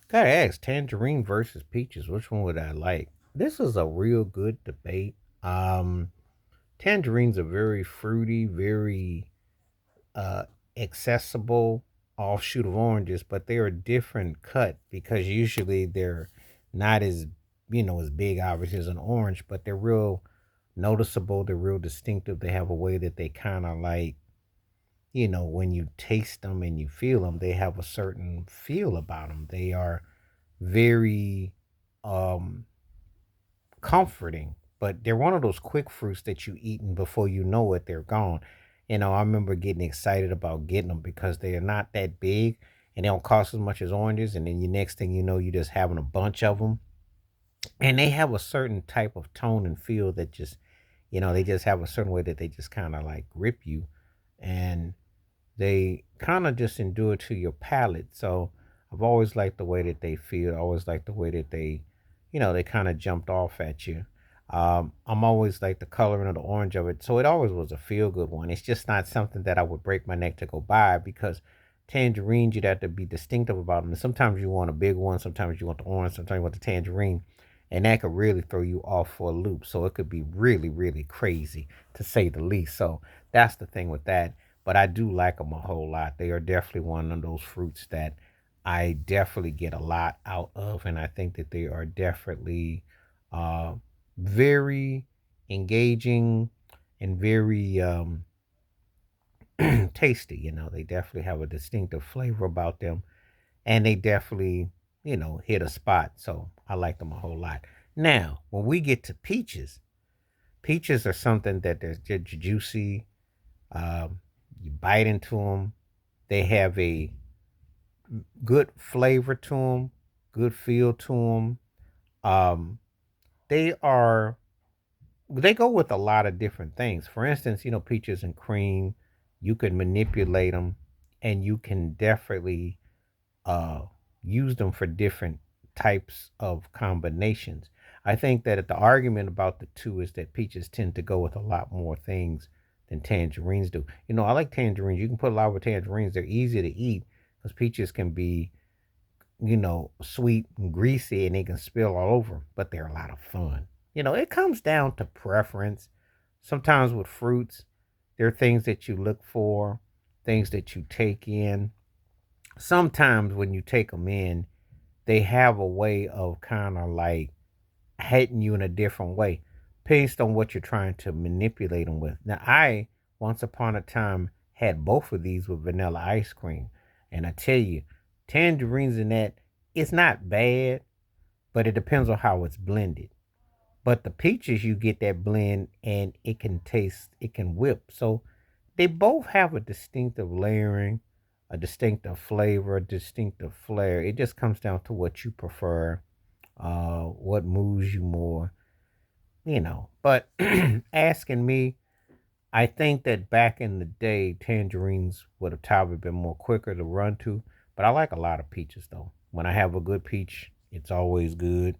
Gotta ask, tangerine versus peaches, which one would I like? This is a real good debate. Um, Tangerines are very fruity, very uh accessible offshoot of oranges, but they're a different cut because usually they're not as as big obviously as an orange, but they're real noticeable, they're real distinctive. They have a way that they kind of like, when you taste them and you feel them, they have a certain feel about them. They are very um comforting, but they're one of those quick fruits that you eat and before you know it, they're gone. I remember getting excited about getting them because they are not that big and they don't cost as much as oranges. And then the next thing you know, you're just having a bunch of them. And they have a certain type of tone and feel that just, they just have a certain way that they just kind of like grip you. And they kind of just endure to your palate. So I've always liked the way that they feel. I always liked the way that they kind of jumped off at you. I'm always like the coloring of the orange of it. So it always was a feel good one. It's just not something that I would break my neck to go buy because tangerines, you'd have to be distinctive about them. And sometimes you want a big one, sometimes you want the orange, sometimes you want the tangerine. And that could really throw you off for a loop. So it could be really, really crazy to say the least. So that's the thing with that, but I do like them a whole lot. They are definitely one of those fruits that I definitely get a lot out of, and I think that they are definitely uh, very engaging and very tasty. They definitely have a distinctive flavor about them, and they definitely hit a spot. So I like them a whole lot. Now, when we get to peaches, peaches are something that they're just juicy. You bite into them. They have a good flavor to them, good feel to them. Um, they are they go with a lot of different things. For instance, peaches and cream, you can manipulate them, and you can definitely uh, use them for different types of combinations. I think that the argument about the two is that peaches tend to go with a lot more things than tangerines do. I like tangerines. You can put a lot with tangerines. They're easy to eat because peaches can be, sweet and greasy and they can spill all over, but they're a lot of fun. It comes down to preference. Sometimes with fruits, there are things that you look for, things that you take in. Sometimes when you take them in, they have a way of kind of like hitting you in a different way based on what you're trying to manipulate them with. Now, I once upon a time had both of these with vanilla ice cream, and I tell you, tangerines in that, it's not bad, but it depends on how it's blended. But the peaches, you get that blend and it can taste, it can whip. So they both have a distinctive layering, a distinctive flavor, a distinctive flair. It just comes down to what you prefer, what moves you more, But asking me, I think that back in the day, tangerines would have probably been more quicker to run to. But I like a lot of peaches though. When I have a good peach, it's always good.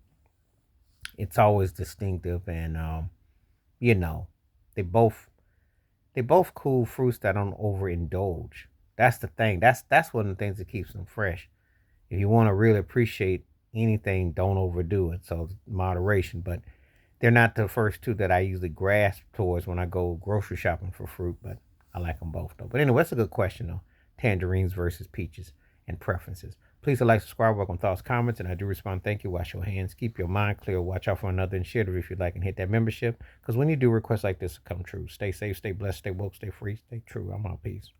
It's always distinctive, and you know, they both they both cool fruits that don't overindulge. That's the thing. That's one of the things that keeps them fresh. If you want to really appreciate anything, don't overdo it. So moderation, but they're not the first two that I usually grasp towards when I go grocery shopping for fruit. But I like them both though. But anyway, that's a good question though. Tangerines versus peaches and preferences. Please like, subscribe, welcome thoughts, comments, and I do respond. Thank you. Wash your hands. Keep your mind clear. Watch out for another and share it if you like and hit that membership. Because when you do requests like this come true. Stay safe, stay blessed, stay woke, stay free, stay true. I'm out. Peace.